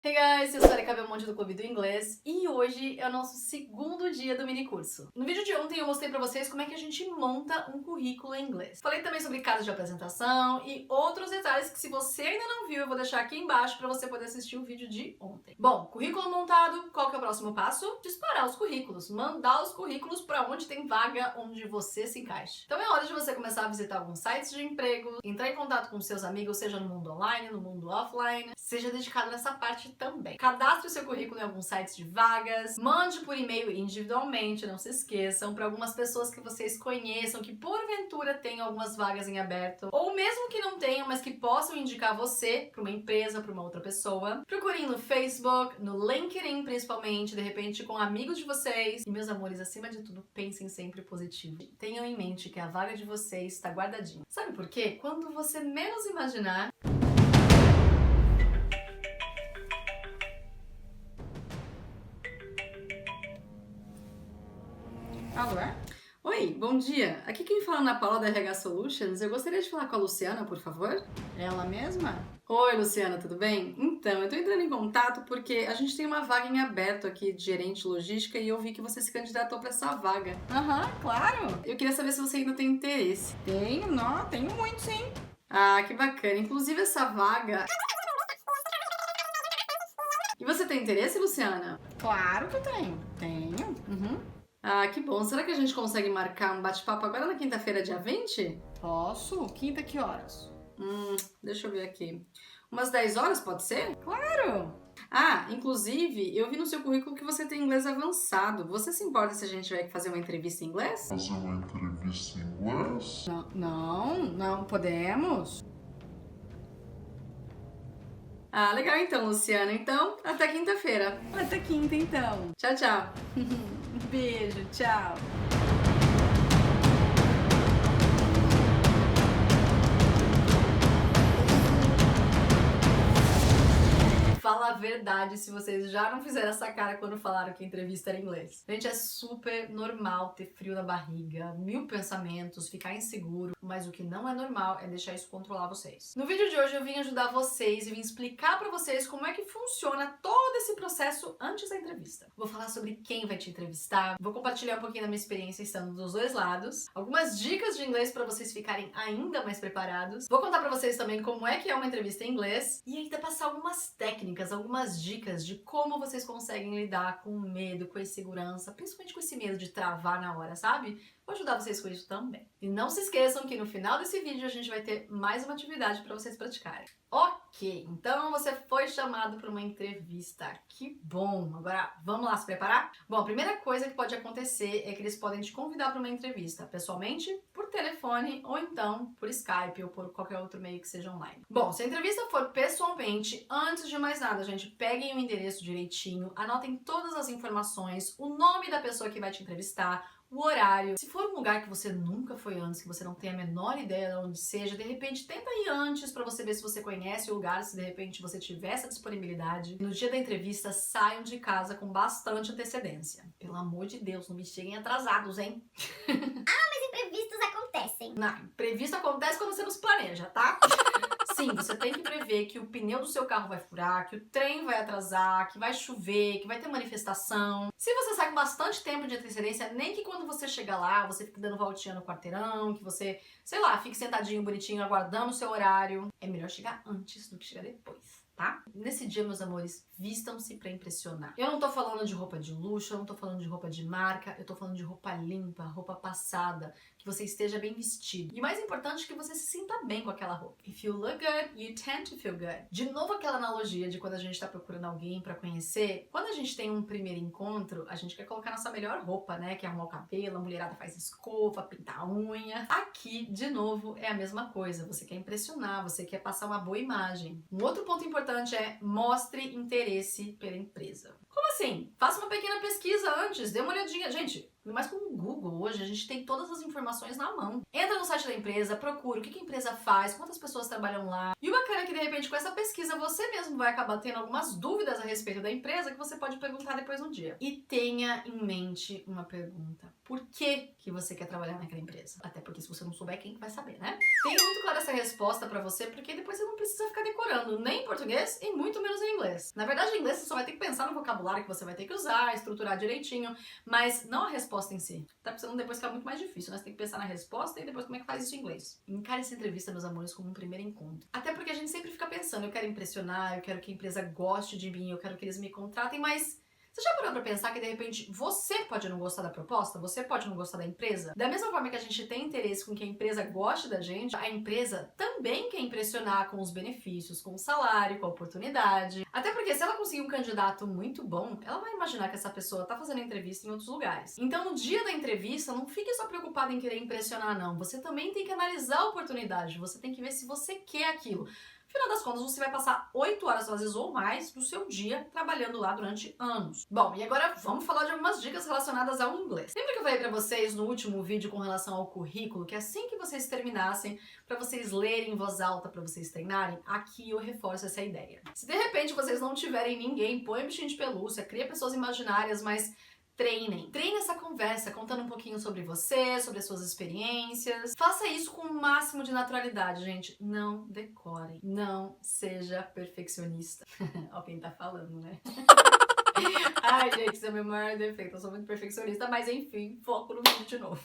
Hey guys, eu sou a Erika Belmonte do Clube do Inglês e hoje é o nosso segundo dia do mini curso. No vídeo de ontem eu mostrei pra vocês como é que a gente monta um currículo em inglês. Falei também sobre casos de apresentação e outros detalhes que, se você ainda não viu, eu vou deixar aqui embaixo pra você poder assistir o vídeo de ontem. Bom, currículo montado, qual que é o próximo passo? Disparar os currículos, mandar os currículos pra onde tem vaga, onde você se encaixa. Então é hora de você começar a visitar alguns sites de emprego, entrar em contato com seus amigos, seja no mundo online, no mundo offline, seja dedicado nessa parte também. Cadastre o seu currículo em alguns sites de vagas, mande por e-mail individualmente, não se esqueçam, para algumas pessoas que vocês conheçam, que porventura tenham algumas vagas em aberto, ou mesmo que não tenham, mas que possam indicar você para uma empresa, para uma outra pessoa. Procurem no Facebook, no LinkedIn principalmente, de repente com amigos de vocês. E meus amores, acima de tudo, pensem sempre positivo. Tenham em mente que a vaga de vocês está guardadinha. Sabe por quê? Quando você menos imaginar, alô? Oi, bom dia. Aqui quem fala é Ana Paula da RH Solutions. Eu gostaria de falar com a Luciana, por favor. Ela mesma? Oi, Luciana, tudo bem? Então, eu tô entrando em contato porque a gente tem uma vaga em aberto aqui de gerente de logística e eu vi que você se candidatou para essa vaga. Aham, claro. Eu queria saber se você ainda tem interesse. Tenho, não, tenho muito sim. Ah, que bacana. Inclusive essa vaga... E você tem interesse, Luciana? Claro que tenho. Tenho. Ah, que bom. Será que a gente consegue marcar um bate-papo agora na quinta-feira, dia 20? Posso? Quinta que horas? Deixa eu ver aqui. Umas 10 horas, pode ser? Claro. Ah, inclusive, eu vi no seu currículo que você tem inglês avançado. Você se importa se a gente vai fazer uma entrevista em inglês? Fazer uma entrevista em inglês? Não, podemos? Ah, legal então, Luciana. Então, até quinta-feira. Até quinta então. Tchau, tchau. Beijo, tchau. Fala a verdade se vocês já não fizeram essa cara quando falaram que a entrevista era em inglês. Gente, é super normal ter frio na barriga, mil pensamentos, ficar inseguro, mas o que não é normal é deixar isso controlar vocês. No vídeo de hoje eu vim ajudar vocês e vim explicar pra vocês como é que funciona todo esse processo antes da entrevista. Vou falar sobre quem vai te entrevistar, vou compartilhar um pouquinho da minha experiência estando dos dois lados, algumas dicas de inglês pra vocês ficarem ainda mais preparados. Vou contar pra vocês também como é que é uma entrevista em inglês e ainda passar algumas técnicas, algumas dicas de como vocês conseguem lidar com o medo, com a insegurança, principalmente com esse medo de travar na hora, sabe? Vou ajudar vocês com isso também. E não se esqueçam que no final desse vídeo a gente vai ter mais uma atividade para vocês praticarem. Ok, então você foi chamado para uma entrevista. Que bom! Agora vamos lá se preparar? Bom, a primeira coisa que pode acontecer é que eles podem te convidar para uma entrevista, pessoalmente, por telefone ou então por Skype ou por qualquer outro meio que seja online. Bom, se a entrevista for pessoalmente, antes de mais nada, gente, peguem o endereço direitinho, anotem todas as informações, o nome da pessoa que vai te entrevistar, o horário. Se for um lugar que você nunca foi antes, que você não tem a menor ideia de onde seja, de repente tenta ir antes pra você ver se você conhece o lugar, se de repente você tiver essa disponibilidade. No dia da entrevista, saiam de casa com bastante antecedência. Pelo amor de Deus, não me cheguem atrasados, hein? Imprevistos acontecem. Não, imprevisto acontece quando você não se planeja, tá? Sim, você tem que prever que o pneu do seu carro vai furar, que o trem vai atrasar, que vai chover, que vai ter manifestação. Se você sai com bastante tempo de antecedência, nem que quando você chegar lá, você fique dando voltinha no quarteirão, que você, sei lá, fique sentadinho, bonitinho, aguardando o seu horário. É melhor chegar antes do que chegar depois, tá? Nesse dia, meus amores, vistam-se pra impressionar. Eu não tô falando de roupa de luxo, eu não tô falando de roupa de marca, eu tô falando de roupa limpa, roupa passada, que você esteja bem vestido. E o mais importante é que você se sinta bem com aquela roupa. If you look good, you tend to feel good. De novo aquela analogia de quando a gente tá procurando alguém pra conhecer, quando a gente tem um primeiro encontro, a gente quer colocar nossa melhor roupa, né? Quer arrumar o cabelo, a mulherada faz escova, pintar a unha. Aqui, de novo, é a mesma coisa. Você quer impressionar, você quer passar uma boa imagem. Um outro ponto importante é mostre interesse pela empresa. Como assim? assim, faça uma pequena pesquisa antes, dê uma olhadinha. Gente, mas com o Google hoje, a gente tem todas as informações na mão. Entra no site da empresa, procura o que a empresa faz, quantas pessoas trabalham lá. E o bacana é que, de repente, com essa pesquisa, você mesmo vai acabar tendo algumas dúvidas a respeito da empresa que você pode perguntar depois no dia. E tenha em mente uma pergunta. Por que você quer trabalhar naquela empresa? Até porque se você não souber, quem que vai saber, né? Tenha muito clara essa resposta pra você, porque depois você não precisa ficar decorando nem em português e muito menos em inglês. Na verdade, em inglês você só vai ter que pensar no vocabulário que você vai ter que usar, estruturar direitinho, mas não a resposta em si. Tá precisando depois ficar muito mais difícil, né? Você tem que pensar na resposta e depois como é que faz isso em inglês. Encare essa entrevista, meus amores, como um primeiro encontro. Até porque a gente sempre fica pensando, eu quero impressionar, eu quero que a empresa goste de mim, eu quero que eles me contratem, mas você já parou pra pensar que, de repente, você pode não gostar da proposta? Você pode não gostar da empresa? Da mesma forma que a gente tem interesse com que a empresa goste da gente, a empresa também quer impressionar com os benefícios, com o salário, com a oportunidade. Até porque se ela conseguir um candidato muito bom, ela vai imaginar que essa pessoa tá fazendo entrevista em outros lugares. Então, no dia da entrevista, não fique só preocupado em querer impressionar, não. Você também tem que analisar a oportunidade. Você tem que ver se você quer aquilo. Afinal das contas, você vai passar 8 horas, às vezes, ou mais, do seu dia trabalhando lá durante anos. Bom, e agora vamos falar de algumas dicas relacionadas ao inglês. Lembra que eu falei pra vocês no último vídeo com relação ao currículo, que assim que vocês terminassem, pra vocês lerem em voz alta, pra vocês treinarem? Aqui eu reforço essa ideia. Se de repente vocês não tiverem ninguém, põe um bichinho de pelúcia, cria pessoas imaginárias, mas treinem. Treine essa conversa, contando um pouquinho sobre você, sobre as suas experiências. Faça isso com o máximo de naturalidade, gente. Não decorem. Não seja perfeccionista. Ó quem tá falando, né? Ai, gente, esse é o meu maior defeito. Eu sou muito perfeccionista, mas enfim, foco no vídeo de novo.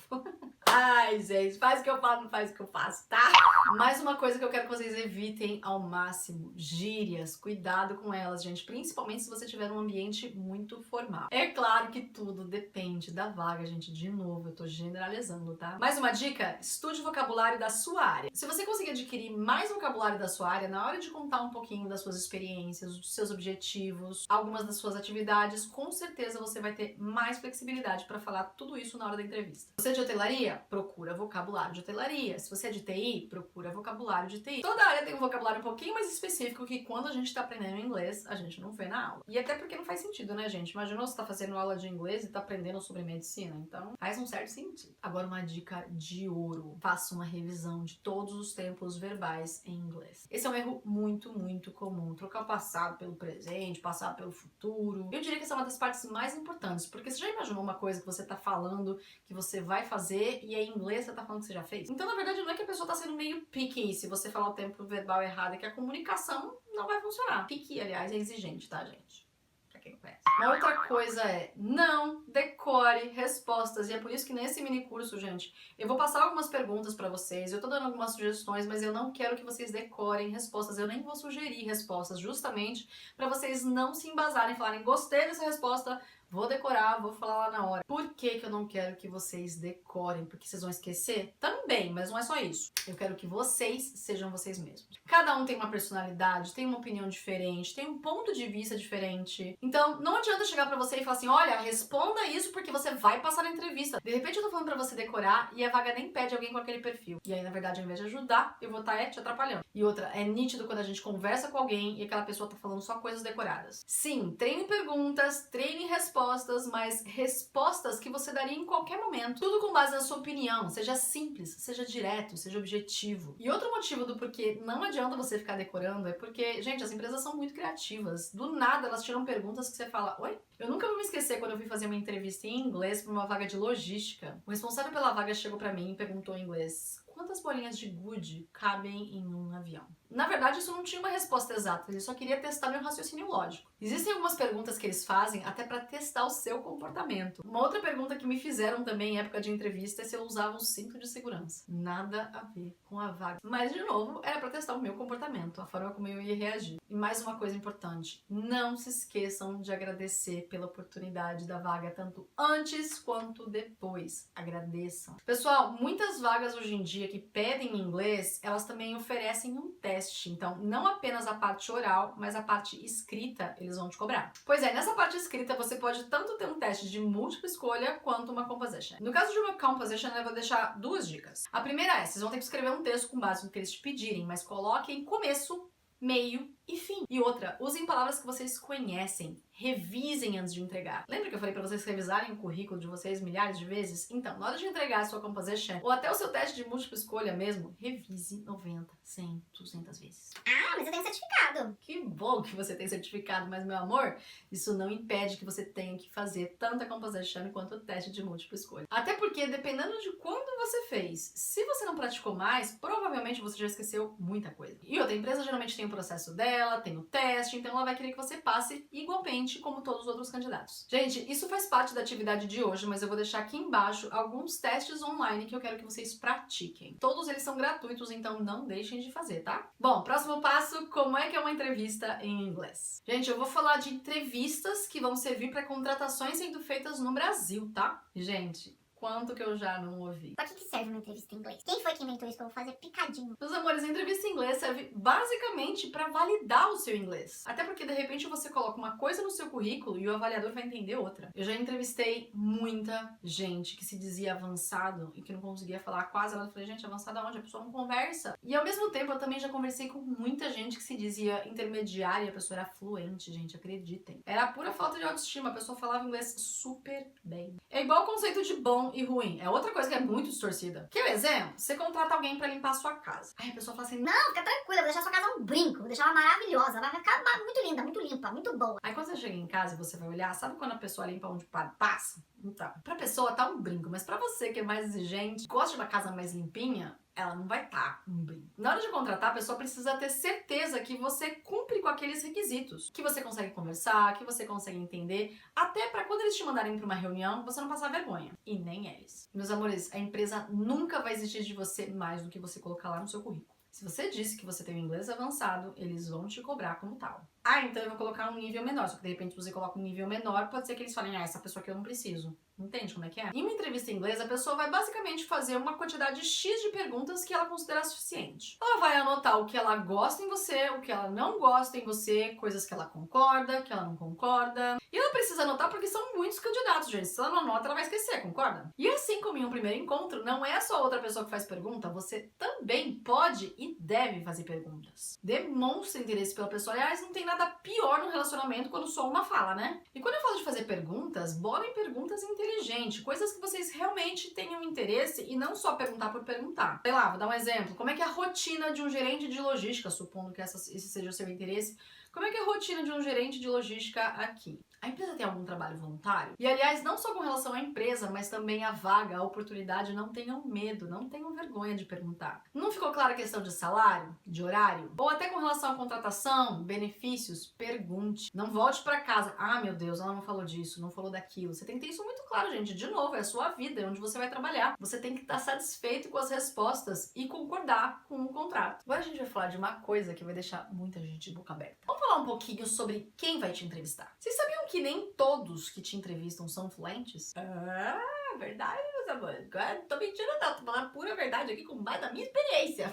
Ai, gente, faz o que eu falo, não faz o que eu faço, tá? Mais uma coisa que eu quero que vocês evitem ao máximo: gírias. Cuidado com elas, gente, principalmente se você tiver um ambiente muito formal. É claro que tudo depende da vaga, gente. De novo, eu tô generalizando, tá? Mais uma dica: estude o vocabulário da sua área. Se você conseguir adquirir mais vocabulário da sua área, na hora de contar um pouquinho das suas experiências, dos seus objetivos, algumas das suas atividades, com certeza você vai ter mais flexibilidade para falar tudo isso na hora da entrevista. Você é de hotelaria? Procura vocabulário de hotelaria. Se você é de TI, procura vocabulário de TI. Toda área tem um vocabulário um pouquinho mais específico que quando a gente tá aprendendo inglês, a gente não vê na aula. E até porque não faz sentido, né, gente? Imaginou você tá fazendo aula de inglês e tá aprendendo sobre medicina? Então, faz um certo sentido. Agora, uma dica de ouro: faça uma revisão de todos os tempos verbais em inglês. Esse é um erro muito, muito comum. Trocar o passado pelo presente, passado pelo futuro. Eu diria que essa é uma das partes mais importantes, porque você já imaginou uma coisa que você tá falando, que você vai fazer, e aí em inglês você tá falando que você já fez? Então, na verdade, não é que a pessoa tá sendo meio picky se você falar o tempo verbal errado, é que a comunicação não vai funcionar. Picky, aliás, é exigente, tá, gente? Pra quem não conhece. Uma outra coisa é: não decore respostas, e é por isso que nesse mini curso, gente, eu vou passar algumas perguntas pra vocês, eu tô dando algumas sugestões, mas eu não quero que vocês decorem respostas, eu nem vou sugerir respostas, justamente pra vocês não se embasarem e falarem: gostei dessa resposta, vou decorar, vou falar lá na hora. Por que eu não quero que vocês decorem? Porque vocês vão esquecer? Também, mas não é só isso. Eu quero que vocês sejam vocês mesmos. Cada um tem uma personalidade, tem uma opinião diferente, tem um ponto de vista diferente. Então, não adianta chegar pra você e falar assim: olha, responda isso porque você vai passar na entrevista. De repente eu tô falando pra você decorar e a vaga nem pede alguém com aquele perfil. E aí, na verdade, ao invés de ajudar, eu vou estar te atrapalhando. E outra, é nítido quando a gente conversa com alguém e aquela pessoa tá falando só coisas decoradas. Sim, treine perguntas, treine respostas, mas respostas que você daria em qualquer momento. Tudo com base na sua opinião. Seja simples, seja direto, seja objetivo. E outro motivo do porquê não adianta você ficar decorando é porque, gente, as empresas são muito criativas. Do nada, elas tiram perguntas que você fala: oi? Eu nunca vou me esquecer quando eu fui fazer uma entrevista em inglês para uma vaga de logística. O responsável pela vaga chegou pra mim e perguntou em inglês: quantas bolinhas de gude cabem em um avião? Na verdade, isso não tinha uma resposta exata, ele só queria testar meu raciocínio lógico. Existem algumas perguntas que eles fazem até para testar o seu comportamento. Uma outra pergunta que me fizeram também em época de entrevista é se eu usava um cinto de segurança. Nada a ver com a vaga. Mas, de novo, era para testar o meu comportamento, a forma como eu ia reagir. E mais uma coisa importante: não se esqueçam de agradecer pela oportunidade da vaga, tanto antes quanto depois. Agradeçam. Pessoal, muitas vagas hoje em dia que pedem inglês, elas também oferecem um teste. Então, não apenas a parte oral, mas a parte escrita eles vão te cobrar. Pois é, nessa parte escrita você pode tanto ter um teste de múltipla escolha quanto uma composition. No caso de uma composition, eu vou deixar duas dicas. A primeira é: vocês vão ter que escrever um texto com base no que eles te pedirem, mas coloquem começo, meio Enfim. E outra, usem palavras que vocês conhecem. Revisem antes de entregar. Lembra que eu falei pra vocês revisarem o currículo de vocês milhares de vezes? Então, na hora de entregar a sua composition, ou até o seu teste de múltipla escolha mesmo, revise 90, 100, 200 vezes. Ah, mas eu tenho certificado. Que bom que você tem certificado, mas, meu amor, isso não impede que você tenha que fazer tanto a composition quanto o teste de múltipla escolha. Até porque, dependendo de quando você fez, se você não praticou mais, provavelmente você já esqueceu muita coisa. E outra, a empresa geralmente tem o processo dela, tem o teste, então ela vai querer que você passe igualmente como todos os outros candidatos. Gente, isso faz parte da atividade de hoje, mas eu vou deixar aqui embaixo alguns testes online que eu quero que vocês pratiquem. Todos eles são gratuitos, então não deixem de fazer, tá? Bom, próximo passo, como é que é uma entrevista em inglês? Gente, eu vou falar de entrevistas que vão servir para contratações sendo feitas no Brasil, tá? Gente, quanto que eu já não ouvi. Pra que serve uma entrevista em inglês? Quem foi que inventou isso que eu vou fazer picadinho? Meus amores, a entrevista em inglês serve basicamente para validar o seu inglês. Até porque, de repente, você coloca uma coisa no seu currículo e o avaliador vai entender outra. Eu já entrevistei muita gente que se dizia avançado e que não conseguia falar quase nada. Eu falei, gente, avançado aonde? A pessoa não conversa. E, ao mesmo tempo, eu também já conversei com muita gente que se dizia intermediária e a pessoa era fluente, gente, acreditem. Era pura falta de autoestima, a pessoa falava inglês super bem. É igual o conceito de bom e ruim. É outra coisa que é muito distorcida. Quer um exemplo? Você contrata alguém pra limpar a sua casa. Aí a pessoa fala assim, Não, fica tranquila, vou deixar sua casa um brinco, vou deixar ela maravilhosa, vai ficar muito linda, muito limpa, muito boa. Aí quando você chega em casa e você vai olhar, sabe quando a pessoa limpa onde passa? Então, pra pessoa tá um brinco, mas pra você que é mais exigente, gosta de uma casa mais limpinha, ela não vai estar um brinco. Na hora de contratar, a pessoa precisa ter certeza que você cumpre com aqueles requisitos. Que você consegue conversar, que você consegue entender, até pra quando eles te mandarem pra uma reunião, você não passar vergonha. E nem eles. Meus amores, a empresa nunca vai exigir de você mais do que você colocar lá no seu currículo. Se você disse que você tem um inglês avançado, eles vão te cobrar como tal. Ah, então eu vou colocar um nível menor. Só que de repente você coloca um nível menor, pode ser que eles falem, essa pessoa aqui eu não preciso. Entende como é que é? Em uma entrevista em inglês, a pessoa vai basicamente fazer uma quantidade X de perguntas que ela considera suficiente. Ela vai anotar o que ela gosta em você, o que ela não gosta em você, coisas que ela concorda, que ela não concorda. E ela precisa anotar porque são muitos candidatos, gente. Se ela não anota, ela vai esquecer, concorda? E assim como em um primeiro encontro, não é só outra pessoa que faz pergunta, você também pode e deve fazer perguntas. Demonstre interesse pela pessoa. Aliás, não tem nada pior no relacionamento quando só uma fala, né? E quando eu falo de fazer perguntas, bolem perguntas inteligentes, coisas que vocês realmente tenham interesse e não só perguntar por perguntar. Sei lá, vou dar um exemplo. Como é que é a rotina de um gerente de logística, supondo que esse seja o seu interesse? Como é que é a rotina de um gerente de logística aqui? A empresa tem algum trabalho voluntário? E, aliás, não só com relação à empresa, mas também à vaga, à oportunidade, não tenham medo, não tenham vergonha de perguntar. Não ficou clara a questão de salário, de horário? Ou até com relação à contratação, benefícios? Pergunte. Não volte pra casa. Ah, meu Deus, ela não falou disso, não falou daquilo. Você tem que ter isso muito claro, gente. De novo, é a sua vida, é onde você vai trabalhar. Você tem que estar satisfeito com as respostas e concordar com o contrato. Agora a gente vai falar de uma coisa que vai deixar muita gente de boca aberta. Vamos falar um pouquinho sobre quem vai te entrevistar. Vocês sabiam que nem todos que te entrevistam são fluentes? Ah, verdade, meus amores. Não tô mentindo não, tô falando a pura verdade aqui com mais da minha experiência.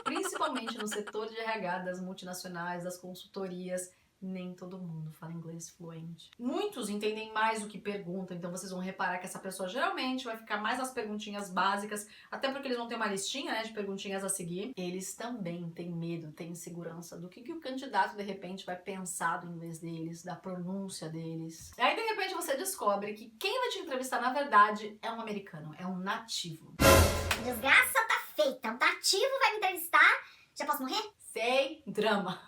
Principalmente no setor de RH das multinacionais, das consultorias, nem todo mundo fala inglês fluente. Muitos entendem mais o que perguntam, então vocês vão reparar que essa pessoa geralmente vai ficar mais nas perguntinhas básicas, até porque eles vão ter uma listinha, né, de perguntinhas a seguir. Eles também têm medo, têm insegurança do que o candidato, de repente, vai pensar do inglês deles, da pronúncia deles. E aí, de repente, você descobre que quem vai te entrevistar, na verdade, é um americano, é um nativo. Desgraça tá feita, um nativo vai me entrevistar, já posso morrer? Sem drama.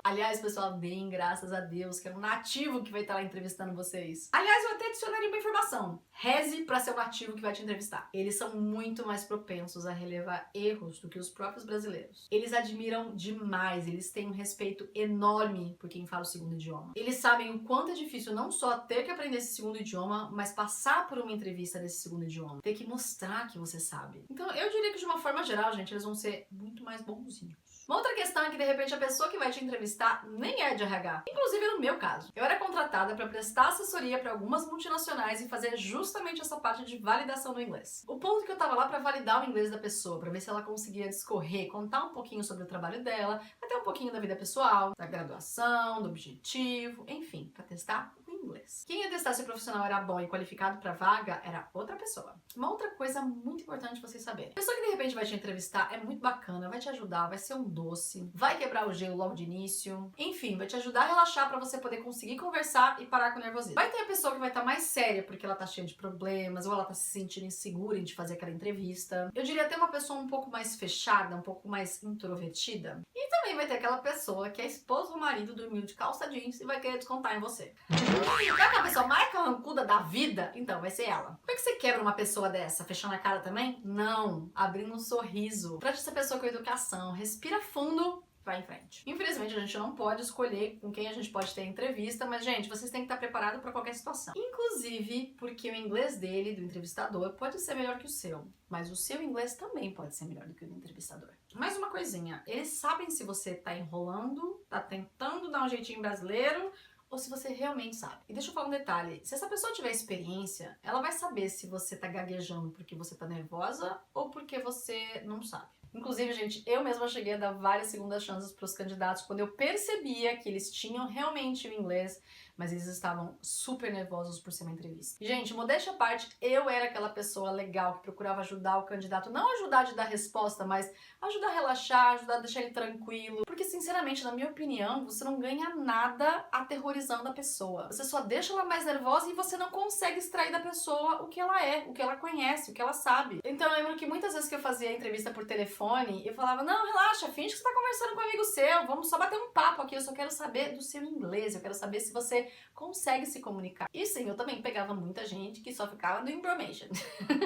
Aliás, pessoal, deem graças a Deus que é um nativo que vai estar lá entrevistando vocês. Aliás, eu até adicionaria uma informação. Reze para ser o nativo que vai te entrevistar. Eles são muito mais propensos a relevar erros do que os próprios brasileiros. Eles admiram demais, eles têm um respeito enorme por quem fala o segundo idioma. Eles sabem o quanto é difícil não só ter que aprender esse segundo idioma, mas passar por uma entrevista desse segundo idioma. Ter que mostrar que você sabe. Então, eu diria que de uma forma geral, gente, eles vão ser muito mais bonzinhos. Uma outra questão é que, de repente, a pessoa que vai te entrevistar nem é de RH. Inclusive, no meu caso. Eu era contratada para prestar assessoria para algumas multinacionais e fazer justamente essa parte de validação do inglês. O ponto é que eu tava lá para validar o inglês da pessoa, para ver se ela conseguia discorrer, contar um pouquinho sobre o trabalho dela, até um pouquinho da vida pessoal, da graduação, do objetivo, enfim, para testar o inglês. Quem ia testar se o profissional era bom e qualificado pra vaga era outra pessoa. Uma outra coisa muito importante vocês saberem. A pessoa que de repente vai te entrevistar é muito bacana, vai te ajudar, vai ser um doce, vai quebrar o gelo logo de início, enfim, vai te ajudar a relaxar pra você poder conseguir conversar e parar com o nervosismo. Vai ter a pessoa que vai estar mais séria porque ela tá cheia de problemas ou ela tá se sentindo insegura em te fazer aquela entrevista. Eu diria até uma pessoa um pouco mais fechada, um pouco mais introvertida. E também vai ter aquela pessoa que é esposa ou marido dormiu de calça jeans e vai querer descontar em você. Sabe aquela pessoa mais carrancuda da vida? Então, vai ser ela. Como é que você quebra uma pessoa dessa? Fechando a cara também? Não. Abrindo um sorriso. Trate essa pessoa com educação. Respira fundo. Vai em frente. Infelizmente, a gente não pode escolher com quem a gente pode ter entrevista, mas, gente, vocês têm que estar preparados para qualquer situação. Inclusive, porque o inglês dele, do entrevistador, pode ser melhor que o seu. Mas o seu inglês também pode ser melhor do que o do entrevistador. Mais uma coisinha. Eles sabem se você tá enrolando, tá tentando dar um jeitinho brasileiro, ou se você realmente sabe. E deixa eu falar um detalhe. Se essa pessoa tiver experiência, ela vai saber se você tá gaguejando porque você tá nervosa ou porque você não sabe. Inclusive, gente, eu mesma cheguei a dar várias segundas chances para os candidatos quando eu percebia que eles tinham realmente o inglês, mas eles estavam super nervosos por ser uma entrevista. E, gente, modéstia à parte, eu era aquela pessoa legal que procurava ajudar o candidato, não ajudar de dar resposta, mas ajudar a relaxar, ajudar a deixar ele tranquilo. Porque, sinceramente, na minha opinião, você não ganha nada aterrorizando a pessoa. Você só deixa ela mais nervosa e você não consegue extrair da pessoa o que ela é, o que ela conhece, o que ela sabe. Então, eu lembro que muitas vezes que eu fazia entrevista por telefone, eu falava, não, relaxa, finge que você tá conversando com um amigo seu, vamos só bater um papo aqui, eu só quero saber do seu inglês, eu quero saber se você consegue se comunicar. E sim, eu também pegava muita gente que só ficava no information.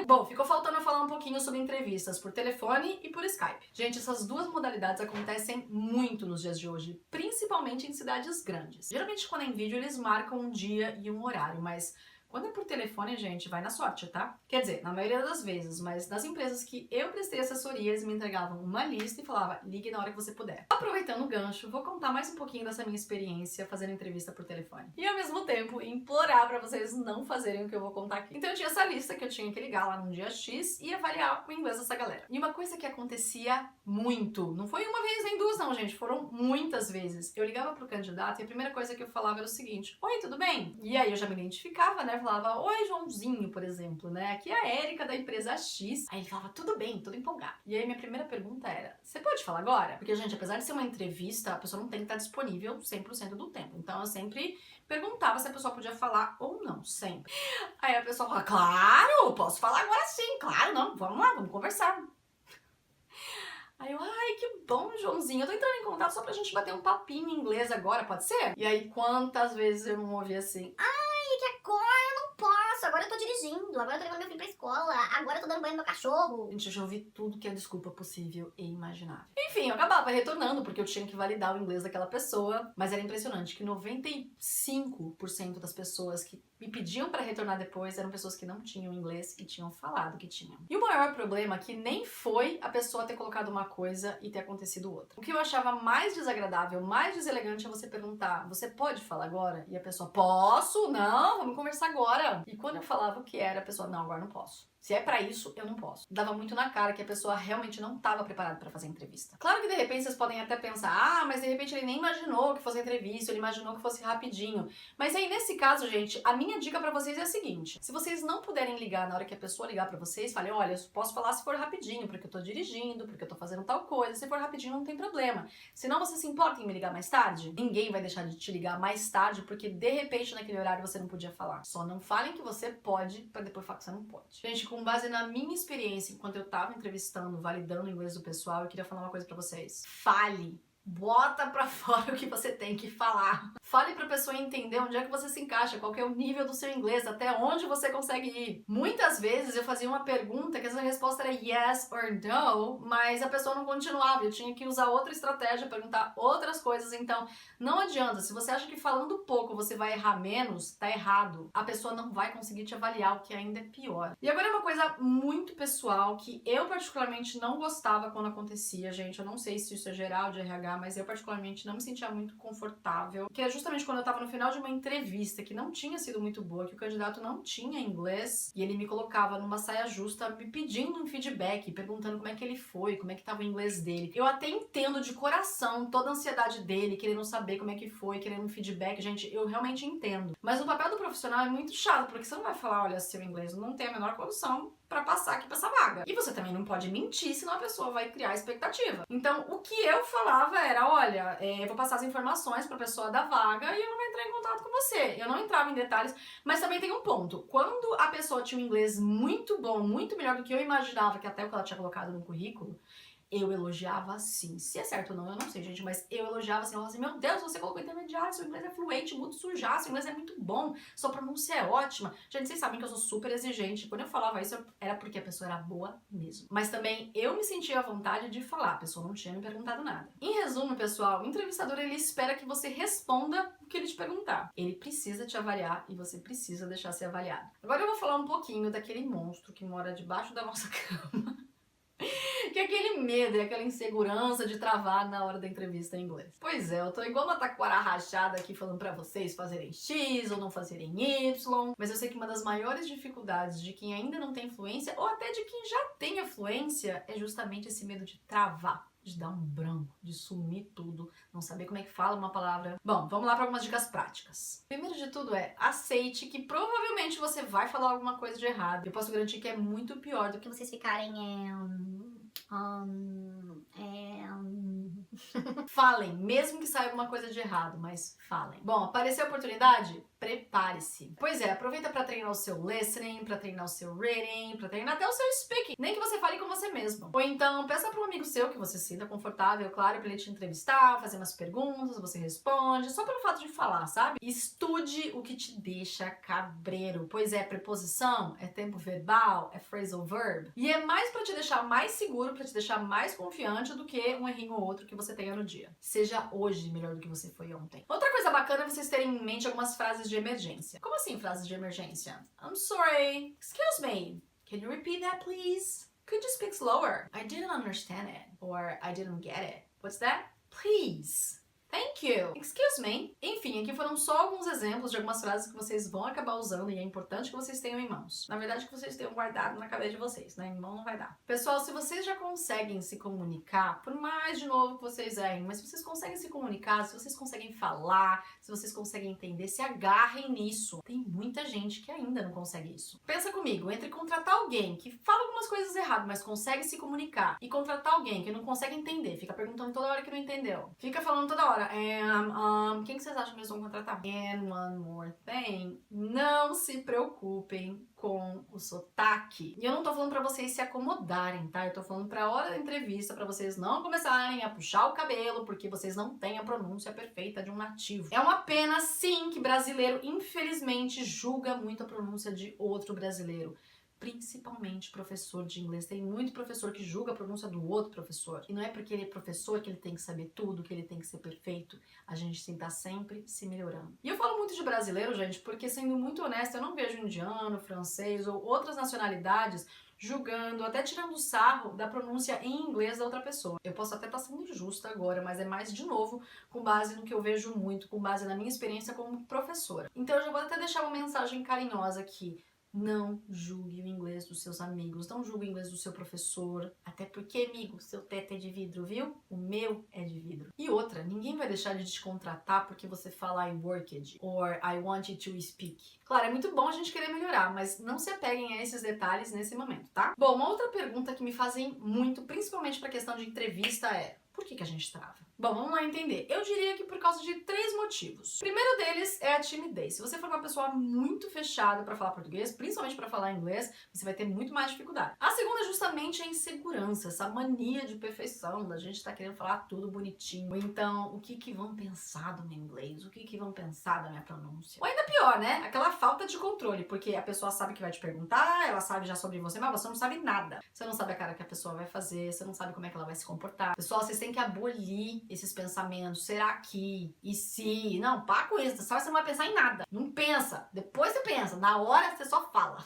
Bom, ficou faltando eu falar um pouquinho sobre entrevistas por telefone e por Skype. Gente, essas duas modalidades acontecem muito nos dias de hoje, principalmente em cidades grandes. Geralmente quando é em vídeo eles marcam um dia e um horário, mas quando é por telefone, gente, vai na sorte, tá? Quer dizer, na maioria das vezes, mas nas empresas que eu prestei assessoria, eles me entregavam uma lista e falavam, ligue na hora que você puder. Aproveitando o gancho, vou contar mais um pouquinho dessa minha experiência fazendo entrevista por telefone. E ao mesmo tempo, implorar pra vocês não fazerem o que eu vou contar aqui. Então eu tinha essa lista que eu tinha que ligar lá num dia X e avaliar o inglês dessa galera. E uma coisa que acontecia muito, não foi uma vez nem duas não, gente, foram muitas vezes. Eu ligava pro candidato e a primeira coisa que eu falava era o seguinte, oi, tudo bem? E aí eu já me identificava, né? Falava, oi Joãozinho, por exemplo, né? Aqui é a Érica da empresa X. Aí ele falava, tudo bem, tudo empolgado. E aí minha primeira pergunta era, você pode falar agora? Porque, gente, apesar de ser uma entrevista, a pessoa não tem que estar disponível 100% do tempo. Então eu sempre perguntava se a pessoa podia falar ou não, sempre. Aí a pessoa falava, claro, posso falar agora sim, claro, não, vamos lá, vamos conversar. Aí eu, ai, que bom, Joãozinho, eu tô entrando em contato só pra gente bater um papinho em inglês agora, pode ser? E aí quantas vezes eu não ouvi assim, Que agora eu não posso, agora eu tô dirigindo, agora eu tô levando meu filho pra escola, agora eu tô dando banho no meu cachorro. gente, eu já ouvi tudo que é desculpa possível e imaginável. Enfim, eu acabava retornando, porque eu tinha que validar o inglês daquela pessoa, mas era impressionante que 95% das pessoas que me pediam pra retornar depois eram pessoas que não tinham inglês e tinham falado que tinham. E o maior problema é que nem foi a pessoa ter colocado uma coisa e ter acontecido outra. O que eu achava mais desagradável, mais deselegante é você perguntar, você pode falar agora? E a pessoa, posso? Não, vamos conversar agora. E quando eu falava o que era, a pessoa, não, agora não posso. Se é pra isso, eu não posso. Dava muito na cara que a pessoa realmente não estava preparada pra fazer a entrevista. Claro que de repente vocês podem até pensar, ah, mas de repente ele nem imaginou que fosse a entrevista, ele imaginou que fosse rapidinho. Mas aí nesse caso, gente, a minha dica pra vocês é a seguinte, se vocês não puderem ligar na hora que a pessoa ligar pra vocês, falem, olha, eu posso falar se for rapidinho, porque eu tô dirigindo, porque eu tô fazendo tal coisa, se for rapidinho não tem problema. Senão você se importa em me ligar mais tarde? Ninguém vai deixar de te ligar mais tarde, porque de repente naquele horário você não podia falar. Só não falem que você pode, pra depois falar que você não pode. Gente, com base na minha experiência, enquanto eu tava entrevistando, validando o inglês do pessoal, eu queria falar uma coisa pra vocês. Fale! Bota pra fora o que você tem que falar. Fale pra pessoa entender onde é que você se encaixa, qual que é o nível do seu inglês, até onde você consegue ir. Muitas vezes eu fazia uma pergunta que essa resposta era yes or no, mas a pessoa não continuava. Eu tinha que usar outra estratégia, perguntar outras coisas. Então, não adianta. Se você acha que falando pouco você vai errar menos, tá errado. A pessoa não vai conseguir te avaliar, o que ainda é pior. E agora é uma coisa muito pessoal que eu particularmente não gostava quando acontecia, gente. Eu não sei se isso é geral de RH, julgar, mas eu particularmente não me sentia muito confortável, que é justamente quando eu tava no final de uma entrevista que não tinha sido muito boa, que o candidato não tinha inglês, e ele me colocava numa saia justa, me pedindo um feedback, perguntando como é que ele foi, como é que tava o inglês dele. Eu até entendo de coração toda a ansiedade dele, querendo saber como é que foi, querendo um feedback, gente, eu realmente entendo. Mas o papel do profissional é muito chato, porque você não vai falar, olha, seu inglês não tem a menor condição pra passar aqui pra essa vaga. E você também não pode mentir, senão a pessoa vai criar expectativa. Então, o que eu falava era, olha, eu vou passar as informações pra pessoa da vaga e eu não vou entrar em contato com você. Eu não entrava em detalhes, mas também tem um ponto. Quando a pessoa tinha um inglês muito bom, muito melhor do que eu imaginava, que até o que ela tinha colocado no currículo, eu elogiava sim. Se é certo ou não, eu não sei, gente, mas eu elogiava assim, eu falava assim, meu Deus, você colocou intermediário, seu inglês é fluente, muito sujar, seu inglês é muito bom, sua pronúncia é ótima. Gente, vocês sabem que eu sou super exigente. Quando eu falava isso, era porque a pessoa era boa mesmo. Mas também eu me sentia à vontade de falar, a pessoa não tinha me perguntado nada. Em resumo, pessoal, o entrevistador, ele espera que você responda o que ele te perguntar. Ele precisa te avaliar e você precisa deixar ser avaliado. Agora eu vou falar um pouquinho daquele monstro que mora debaixo da nossa cama. Que é aquele medo e aquela insegurança de travar na hora da entrevista em inglês. Pois é, eu tô igual uma taquara rachada aqui falando pra vocês fazerem X ou não fazerem Y, mas eu sei que uma das maiores dificuldades de quem ainda não tem fluência, ou até de quem já tem a fluência, é justamente esse medo de travar, de dar um branco, de sumir tudo, não saber como é que fala uma palavra. Bom, vamos lá para algumas dicas práticas. Primeiro de tudo aceite que provavelmente você vai falar alguma coisa de errado. Eu posso garantir que é muito pior do que vocês ficarem falem, mesmo que saiba uma coisa de errado, mas falem. Bom, apareceu a oportunidade? Prepare-se. Pois é, aproveita para treinar o seu listening, para treinar o seu reading, para treinar até o seu speaking. Nem que você fale com você mesmo. Ou então, peça para um amigo seu que você se sinta confortável, claro, para ele te entrevistar, fazer umas perguntas, você responde, só pelo fato de falar, sabe? Estude o que te deixa cabreiro. Pois é, preposição, é tempo verbal, é phrasal verb. E é mais para te deixar mais seguro, para te deixar mais confiante do que um errinho ou outro que você tenha no dia. Seja hoje melhor do que você foi ontem. Outra coisa bacana é vocês terem em mente algumas frases de emergência. Como assim frases de emergência? I'm sorry. Excuse me. Can you repeat that, please? Could you speak slower? I didn't understand it. Or I didn't get it. What's that? Please. Thank you. Excuse me. Enfim, aqui foram só alguns exemplos de algumas frases que vocês vão acabar usando e é importante que vocês tenham em mãos. Na verdade, que vocês tenham guardado na cabeça de vocês, né? Em mão não vai dar. Pessoal, se vocês já conseguem se comunicar, por mais de novo que vocês errem, mas se vocês conseguem se comunicar, se vocês conseguem falar, se vocês conseguem entender, se agarrem nisso. Tem muita gente que ainda não consegue isso. Pensa comigo, entre contratar alguém que fala algumas coisas erradas, mas consegue se comunicar, e contratar alguém que não consegue entender, fica perguntando toda hora que não entendeu, fica falando toda hora, quem que vocês acham que eles vão contratar? And one more thing, não se preocupem com o sotaque. E eu não tô falando pra vocês se acomodarem, tá? Eu tô falando pra hora da entrevista, pra vocês não começarem a puxar o cabelo, porque vocês não têm a pronúncia perfeita de um nativo. É uma pena, sim, que brasileiro, infelizmente, julga muito a pronúncia de outro brasileiro. Principalmente professor de inglês. Tem muito professor que julga a pronúncia do outro professor. E não é porque ele é professor que ele tem que saber tudo, que ele tem que ser perfeito. A gente tem que estar sempre se melhorando. E eu falo muito de brasileiro, gente, porque sendo muito honesta, eu não vejo indiano, francês ou outras nacionalidades julgando, até tirando sarro da pronúncia em inglês da outra pessoa. Eu posso até estar sendo justa agora, mas é mais, de novo, com base no que eu vejo muito, com base na minha experiência como professora. Então eu já vou até deixar uma mensagem carinhosa aqui. Não julgue o inglês dos seus amigos, não julgue o inglês do seu professor, até porque, amigo, seu teto é de vidro, viu? O meu é de vidro. E outra, ninguém vai deixar de te contratar porque você fala I worked or I wanted to speak. Claro, é muito bom a gente querer melhorar, mas não se apeguem a esses detalhes nesse momento, tá? Bom, uma outra pergunta que me fazem muito, principalmente para questão de entrevista é: por que a gente trava? Bom, vamos lá entender. Eu diria que por causa de 3 motivos. O primeiro deles é a timidez. Se você for uma pessoa muito fechada para falar português, principalmente para falar inglês, você vai ter muito mais dificuldade. A segunda é justamente a insegurança, essa mania de perfeição, da gente estar querendo falar tudo bonitinho. Ou então, o que vão pensar do meu inglês? O que vão pensar da minha pronúncia? Ou ainda pior, né? Aquela falta de controle, porque a pessoa sabe que vai te perguntar, ela sabe já sobre você, mas você não sabe nada. Você não sabe a cara que a pessoa vai fazer, você não sabe como é que ela vai se comportar. Pessoal, vocês têm que abolir esses pensamentos. Será que? E se? Não, para com isso. Você não vai pensar em nada. Não pensa. Depois você pensa. Na hora você só fala.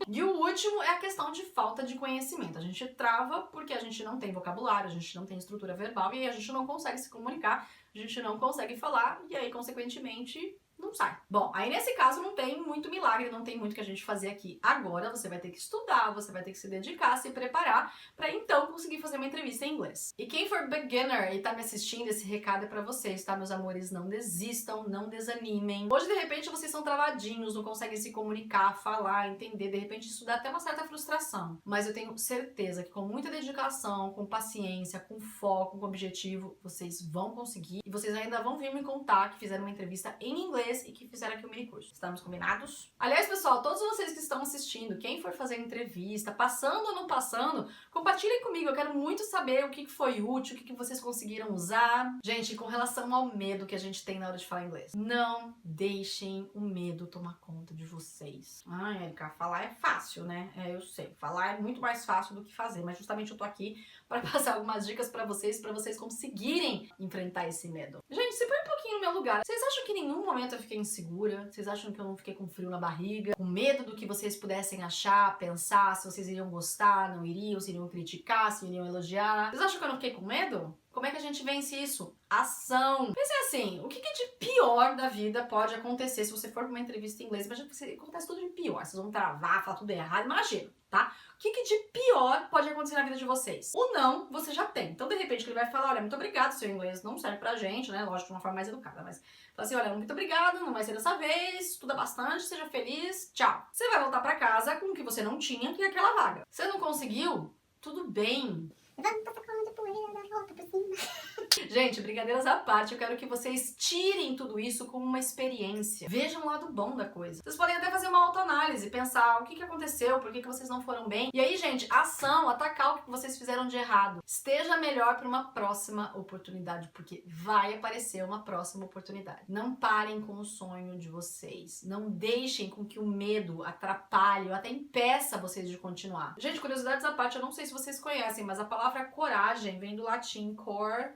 E o último é a questão de falta de conhecimento. A gente trava porque a gente não tem vocabulário, a gente não tem estrutura verbal e a gente não consegue se comunicar, a gente não consegue falar e aí, consequentemente, não sai. Bom, aí nesse caso não tem muito milagre, não tem muito que a gente fazer aqui. Agora você vai ter que estudar, você vai ter que se dedicar, se preparar pra então conseguir fazer uma entrevista em inglês. E quem for beginner e tá me assistindo, esse recado é pra vocês, tá, meus amores? Não desistam, não desanimem. Hoje, de repente, vocês são travadinhos, não conseguem se comunicar, falar, entender, de repente isso dá até uma certa frustração. Mas eu tenho certeza que com muita dedicação, com paciência, com foco, com objetivo, vocês vão conseguir e vocês ainda vão vir me contar que fizeram uma entrevista em inglês e que fizeram aqui o mini curso. Estamos combinados? Aliás, pessoal, todos vocês que estão assistindo, quem for fazer entrevista, passando ou não passando, compartilhem comigo. Eu quero muito saber o que foi útil, o que vocês conseguiram usar. Gente, com relação ao medo que a gente tem na hora de falar inglês, não deixem o medo tomar conta de vocês. Ah, Érica, falar é fácil, né? É, eu sei. Falar é muito mais fácil do que fazer, mas justamente eu tô aqui para passar algumas dicas para vocês conseguirem enfrentar esse medo. Gente, se põe um pouquinho no meu lugar. Vocês acham que em nenhum momento eu fiquei insegura? Vocês acham que eu não fiquei com frio na barriga? Com medo do que vocês pudessem achar, pensar, se vocês iriam gostar, não iriam, se iriam criticar, se iriam elogiar? Vocês acham que eu não fiquei com medo? Como é que a gente vence isso? Ação! Pensem assim, o que de pior da vida pode acontecer se você for pra uma entrevista em inglês? Imagina que acontece tudo de pior. Vocês vão travar, falar tudo errado, imagina, tá? O que de pior pode acontecer na vida de vocês? O não, você já tem. Então, de repente, ele vai falar, olha, muito obrigado, seu inglês não serve pra gente, né? Lógico, de uma forma mais educada, mas fala assim, olha, muito obrigado, não vai ser dessa vez, estuda bastante, seja feliz, tchau. Você vai voltar pra casa com o que você não tinha, que é aquela vaga. Você não conseguiu? Tudo bem. Vamos passar com a poeira, volta por cima. Gente, brincadeiras à parte, eu quero que vocês tirem tudo isso como uma experiência. Vejam o lado bom da coisa. Vocês podem até fazer uma autoanálise, pensar o que aconteceu, por que vocês não foram bem. E aí, gente, ação, atacar o que vocês fizeram de errado. Esteja melhor para uma próxima oportunidade, porque vai aparecer uma próxima oportunidade. Não parem com o sonho de vocês. Não deixem com que o medo atrapalhe ou até impeça vocês de continuar. Gente, curiosidades à parte, eu não sei se vocês conhecem, mas a palavra coragem vem do latim courage.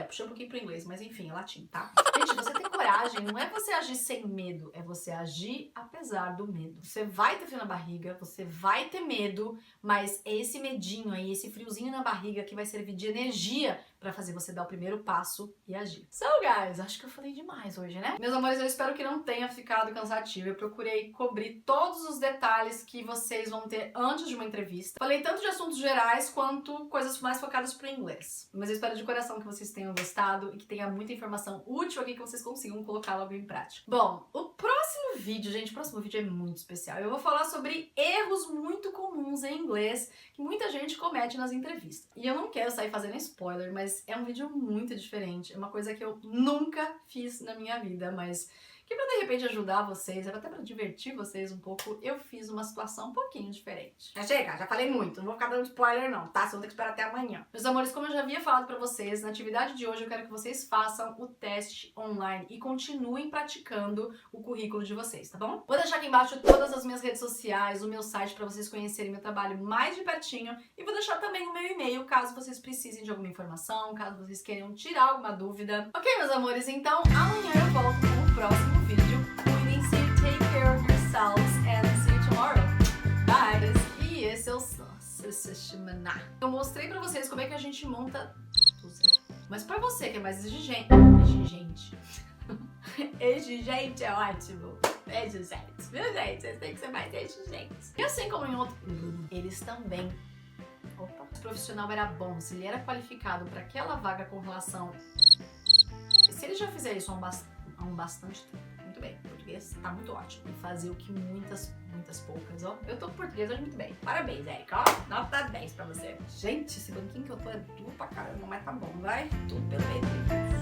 Puxei um pouquinho pro inglês, mas enfim, é latim, tá? Gente, você ter coragem não é você agir sem medo, é você agir apesar do medo. Você vai ter frio na barriga, você vai ter medo, mas é esse medinho aí, esse friozinho na barriga que vai servir de energia pra fazer você dar o primeiro passo e agir. So, guys, acho que eu falei demais hoje, né? Meus amores, eu espero que não tenha ficado cansativo. Eu procurei cobrir todos os detalhes que vocês vão ter antes de uma entrevista. Falei tanto de assuntos gerais quanto coisas mais focadas pro inglês. Mas eu espero de coração que vocês tenham gostado e que tenha muita informação útil aqui que vocês consigam colocar logo em prática. Bom, o próximo vídeo, gente, o próximo vídeo é muito especial. Eu vou falar sobre erros muito comuns em inglês que muita gente comete nas entrevistas. E eu não quero sair fazendo spoiler, mas é um vídeo muito diferente. É uma coisa que eu nunca fiz na minha vida, mas que pra de repente ajudar vocês, até pra divertir vocês um pouco, eu fiz uma situação um pouquinho diferente. Chega, já falei muito, não vou ficar dando spoiler não, tá? Vocês vão ter que esperar até amanhã. Meus amores, como eu já havia falado pra vocês, na atividade de hoje eu quero que vocês façam o teste online e continuem praticando o currículo de vocês, tá bom? Vou deixar aqui embaixo todas as minhas redes sociais, o meu site pra vocês conhecerem meu trabalho mais de pertinho e vou deixar também o meu e-mail caso vocês precisem de alguma informação, caso vocês queiram tirar alguma dúvida. Ok, meus amores, então amanhã eu volto com o próximo vídeo. Cuidem-se, take care of yourselves and see you tomorrow. Bye! E esse é o eu mostrei pra vocês como é que a gente monta do zero. Mas pra você que é mais exigente exigente é ótimo. Exigente, viu, gente? Vocês têm que ser mais exigentes. E assim como em outro, eles também. Opa, se o profissional era bom, se ele era qualificado para aquela vaga com relação. Se ele já fizer isso há um bastante tempo, muito bem, o português tá muito ótimo. E fazer o que muitas poucas, ó. Eu tô com português hoje muito bem. Parabéns, Érica, ó. Nota 10 pra você. Gente, esse banquinho que eu tô é duro pra caramba, mas tá bom, vai? Tudo pelo meio.